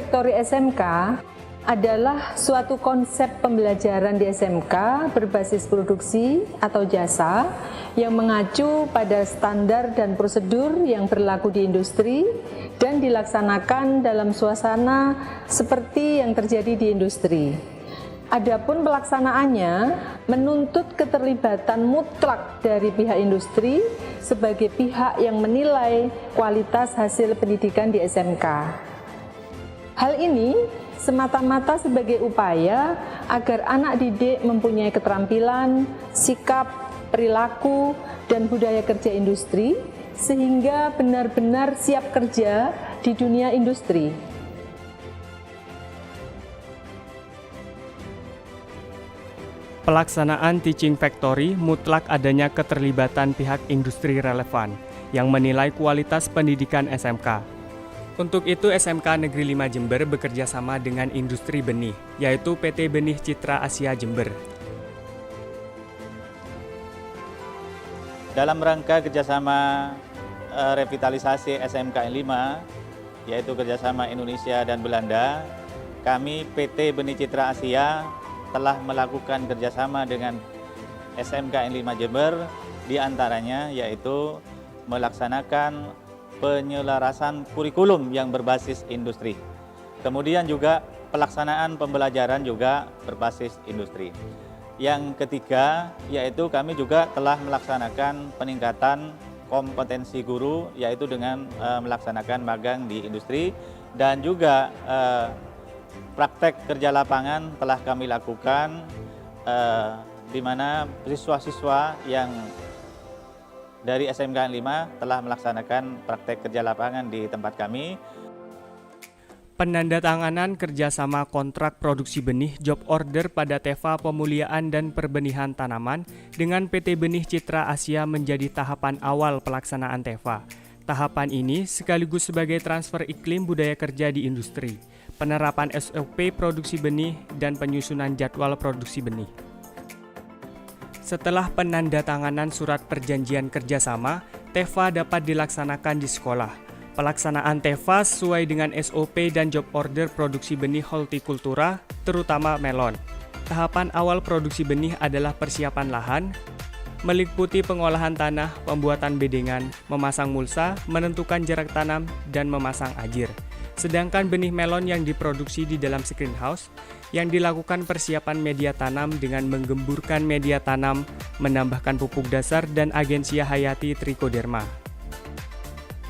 Factory SMK adalah suatu konsep pembelajaran di SMK berbasis produksi atau jasa yang mengacu pada standar dan prosedur yang berlaku di industri dan dilaksanakan dalam suasana seperti yang terjadi di industri. Adapun pelaksanaannya menuntut keterlibatan mutlak dari pihak industri sebagai pihak yang menilai kualitas hasil pendidikan di SMK. Hal ini semata-mata sebagai upaya agar anak didik mempunyai keterampilan, sikap, perilaku, dan budaya kerja industri sehingga benar-benar siap kerja di dunia industri. Pelaksanaan Teaching Factory mutlak adanya keterlibatan pihak industri relevan yang menilai kualitas pendidikan SMK. Untuk itu SMK Negeri 5 Jember bekerja sama dengan industri benih, yaitu PT Benih Citra Asia Jember. Dalam rangka kerjasama revitalisasi SMK 5, yaitu kerjasama Indonesia dan Belanda, kami PT Benih Citra Asia telah melakukan kerjasama dengan SMK 5 Jember, diantaranya yaitu melaksanakan penyelarasan kurikulum yang berbasis industri. Kemudian juga pelaksanaan pembelajaran juga berbasis industri. Yang ketiga, yaitu kami juga telah melaksanakan peningkatan kompetensi guru, yaitu dengan melaksanakan magang di industri, dan juga praktek kerja lapangan telah kami lakukan di mana siswa-siswa yang dari SMK 5 telah melaksanakan praktek kerja lapangan di tempat kami. Penandatanganan kerjasama kontrak produksi benih job order pada Teva Pemuliaan dan Perbenihan Tanaman dengan PT Benih Citra Asia menjadi tahapan awal pelaksanaan Teva. Tahapan ini sekaligus sebagai transfer iklim budaya kerja di industri, penerapan SOP produksi benih, dan penyusunan jadwal produksi benih. Setelah penandatanganan surat perjanjian kerjasama, Teva dapat dilaksanakan di sekolah. Pelaksanaan Teva sesuai dengan SOP dan job order produksi benih hortikultura, terutama melon. Tahapan awal produksi benih adalah persiapan lahan, meliputi pengolahan tanah, pembuatan bedengan, memasang mulsa, menentukan jarak tanam, dan memasang ajir. Sedangkan benih melon yang diproduksi di dalam screenhouse, yang dilakukan persiapan media tanam dengan menggemburkan media tanam, menambahkan pupuk dasar dan agensia hayati trichoderma.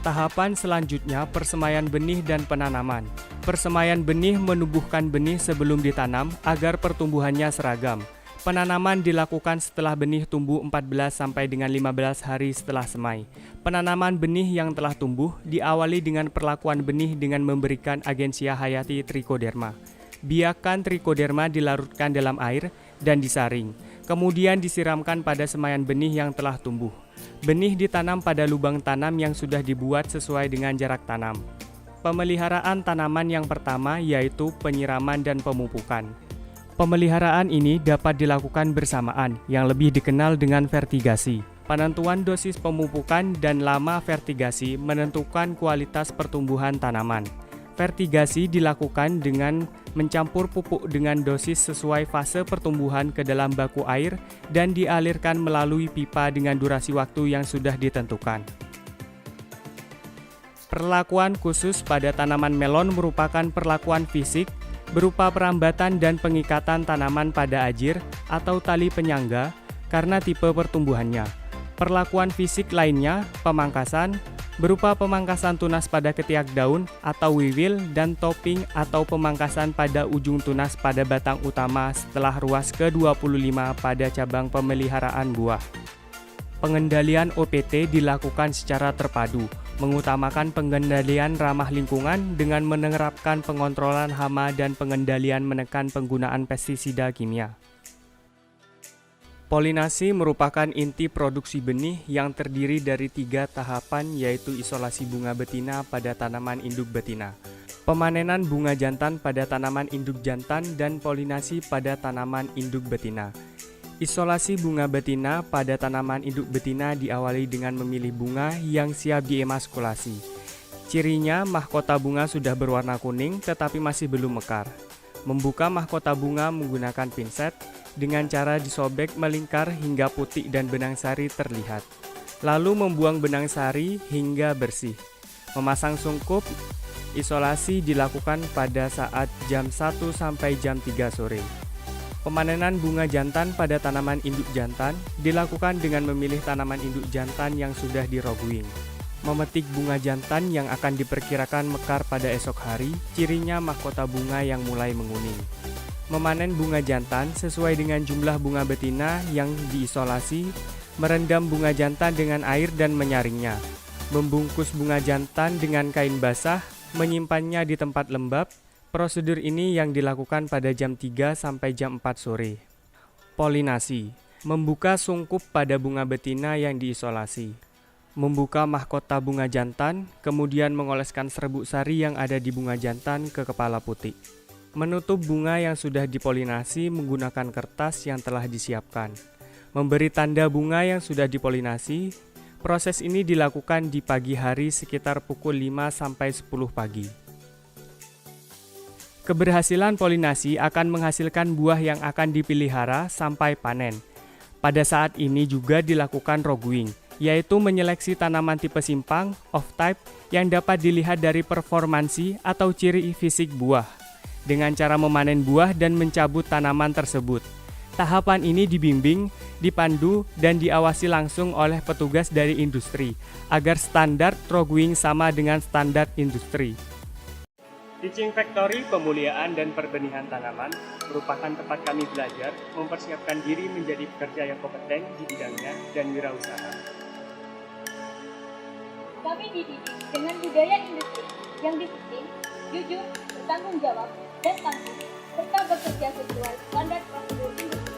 Tahapan selanjutnya persemaian benih dan penanaman. Persemaian benih menumbuhkan benih sebelum ditanam agar pertumbuhannya seragam. Penanaman dilakukan setelah benih tumbuh 14 sampai dengan 15 hari setelah semai. Penanaman benih yang telah tumbuh diawali dengan perlakuan benih dengan memberikan agensia hayati trichoderma. Biarkan trichoderma dilarutkan dalam air dan disaring. Kemudian disiramkan pada semaian benih yang telah tumbuh. Benih ditanam pada lubang tanam yang sudah dibuat sesuai dengan jarak tanam. Pemeliharaan tanaman yang pertama yaitu penyiraman dan pemupukan. Pemeliharaan ini dapat dilakukan bersamaan, yang lebih dikenal dengan vertigasi. Penentuan dosis pemupukan dan lama vertigasi menentukan kualitas pertumbuhan tanaman. Vertigasi dilakukan dengan mencampur pupuk dengan dosis sesuai fase pertumbuhan ke dalam baku air dan dialirkan melalui pipa dengan durasi waktu yang sudah ditentukan. Perlakuan khusus pada tanaman melon merupakan perlakuan fisik berupa perambatan dan pengikatan tanaman pada ajir atau tali penyangga karena tipe pertumbuhannya. Perlakuan fisik lainnya, pemangkasan, berupa pemangkasan tunas pada ketiak daun atau wiwil dan topping atau pemangkasan pada ujung tunas pada batang utama setelah ruas ke-25 pada cabang pemeliharaan buah. Pengendalian OPT dilakukan secara terpadu, mengutamakan pengendalian ramah lingkungan dengan menerapkan pengontrolan hama dan pengendalian menekan penggunaan pestisida kimia. Polinasi merupakan inti produksi benih yang terdiri dari 3 tahapan, yaitu isolasi bunga betina pada tanaman induk betina, pemanenan bunga jantan pada tanaman induk jantan, dan polinasi pada tanaman induk betina. Isolasi bunga betina pada tanaman induk betina diawali dengan memilih bunga yang siap diemaskulasi. Cirinya, mahkota bunga sudah berwarna kuning tetapi masih belum mekar. Membuka mahkota bunga menggunakan pinset dengan cara disobek melingkar hingga putih dan benang sari terlihat. Lalu membuang benang sari hingga bersih. Memasang sungkup isolasi dilakukan pada saat jam 1 sampai jam 3 sore. Pemanenan bunga jantan pada tanaman induk jantan dilakukan dengan memilih tanaman induk jantan yang sudah diroguing. Memetik bunga jantan yang akan diperkirakan mekar pada esok hari, cirinya mahkota bunga yang mulai menguning. Memanen bunga jantan sesuai dengan jumlah bunga betina yang diisolasi, merendam bunga jantan dengan air dan menyaringnya. Membungkus bunga jantan dengan kain basah, menyimpannya di tempat lembab. Prosedur ini yang dilakukan pada jam 3 sampai jam 4 sore. Polinasi, membuka sungkup pada bunga betina yang diisolasi. Membuka mahkota bunga jantan, kemudian mengoleskan serbuk sari yang ada di bunga jantan ke kepala putik. Menutup bunga yang sudah dipolinasi menggunakan kertas yang telah disiapkan. Memberi tanda bunga yang sudah dipolinasi. Proses ini dilakukan di pagi hari sekitar pukul 5 sampai 10 pagi. Keberhasilan polinasi akan menghasilkan buah yang akan dipelihara sampai panen. Pada saat ini juga dilakukan roguing, yaitu menyeleksi tanaman tipe simpang, off-type, yang dapat dilihat dari performansi atau ciri fisik buah, dengan cara memanen buah dan mencabut tanaman tersebut. Tahapan ini dibimbing, dipandu, dan diawasi langsung oleh petugas dari industri, agar standar roguing sama dengan standar industri. Teaching Factory Pemuliaan dan Perbenihan Tanaman merupakan tempat kami belajar mempersiapkan diri menjadi pekerja yang kompeten di bidangnya dan wirausaha. Kami dididik dengan budaya industri yang disiplin, jujur, bertanggung jawab, dan tangguh, serta bekerja sesuai standar prosedur industri.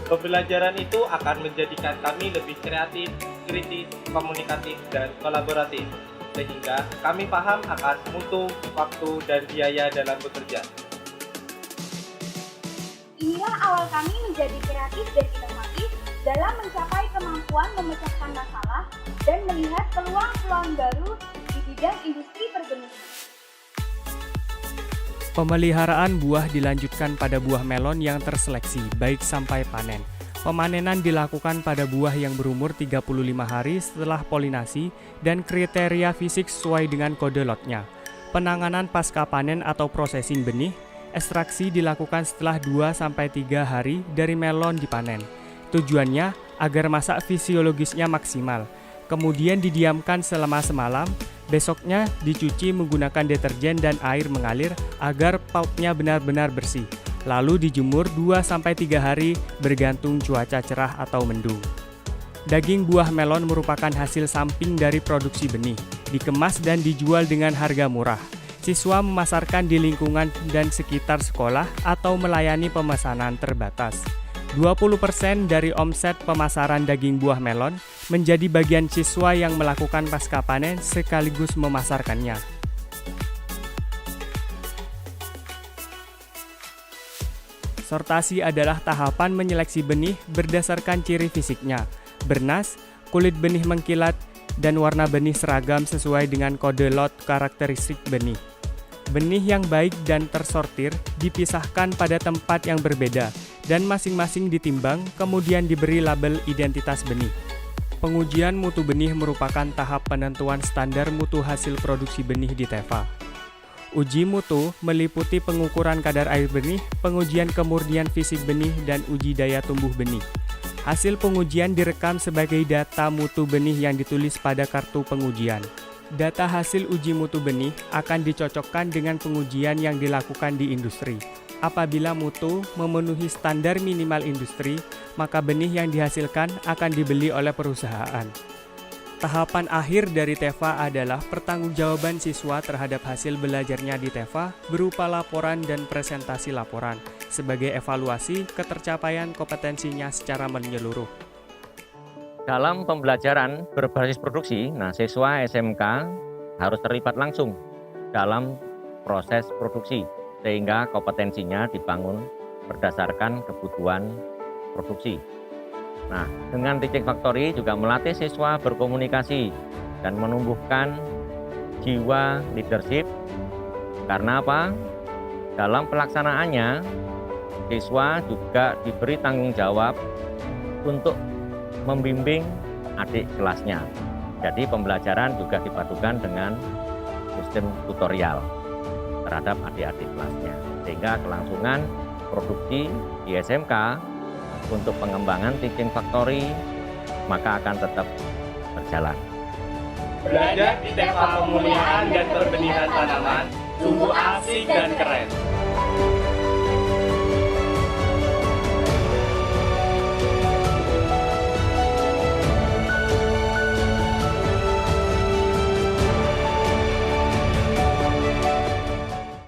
Pembelajaran itu akan menjadikan kami lebih kreatif, kritis, komunikatif, dan kolaboratif, sehingga kami paham akan mutu, waktu, dan biaya dalam bekerja. Inilah awal kami menjadi kreatif dan inovatif dalam mencapai kemampuan memecahkan masalah dan melihat peluang-peluang baru di bidang industri perbenihan. Pemeliharaan buah dilanjutkan pada buah melon yang terseleksi, baik sampai panen. Pemanenan dilakukan pada buah yang berumur 35 hari setelah polinasi dan kriteria fisik sesuai dengan kode lotnya. Penanganan pasca panen atau processing benih, ekstraksi dilakukan setelah 2-3 hari dari melon dipanen. Tujuannya agar masa fisiologisnya maksimal. Kemudian didiamkan selama semalam, besoknya dicuci menggunakan deterjen dan air mengalir agar pulpnya benar-benar bersih. Lalu dijemur 2-3 hari bergantung cuaca cerah atau mendung. Daging buah melon merupakan hasil samping dari produksi benih, dikemas dan dijual dengan harga murah. Siswa memasarkan di lingkungan dan sekitar sekolah atau melayani pemesanan terbatas. 20% dari omset pemasaran daging buah melon menjadi bagian siswa yang melakukan pasca panen sekaligus memasarkannya. Sortasi adalah tahapan menyeleksi benih berdasarkan ciri fisiknya, bernas, kulit benih mengkilat, dan warna benih seragam sesuai dengan kode lot karakteristik benih. Benih yang baik dan tersortir dipisahkan pada tempat yang berbeda dan masing-masing ditimbang kemudian diberi label identitas benih. Pengujian mutu benih merupakan tahap penentuan standar mutu hasil produksi benih di Teva. Uji mutu meliputi pengukuran kadar air benih, pengujian kemurnian fisik benih, dan uji daya tumbuh benih. Hasil pengujian direkam sebagai data mutu benih yang ditulis pada kartu pengujian. Data hasil uji mutu benih akan dicocokkan dengan pengujian yang dilakukan di industri. Apabila mutu memenuhi standar minimal industri, maka benih yang dihasilkan akan dibeli oleh perusahaan. Tahapan akhir dari Teva adalah pertanggungjawaban siswa terhadap hasil belajarnya di Teva berupa laporan dan presentasi laporan sebagai evaluasi ketercapaian kompetensinya secara menyeluruh. Dalam pembelajaran berbasis produksi, siswa SMK harus terlibat langsung dalam proses produksi sehingga kompetensinya dibangun berdasarkan kebutuhan produksi. Dengan Teaching Factory juga melatih siswa berkomunikasi dan menumbuhkan jiwa leadership. Karena apa? Dalam pelaksanaannya, siswa juga diberi tanggung jawab untuk membimbing adik kelasnya. Jadi pembelajaran juga dipadukan dengan sistem tutorial terhadap adik-adik kelasnya. Sehingga kelangsungan produksi di SMK untuk pengembangan teaching factory maka akan tetap berjalan. Belajar di TEFA Pemulihan dan Perbenihan Tanaman sungguh asik dan keren.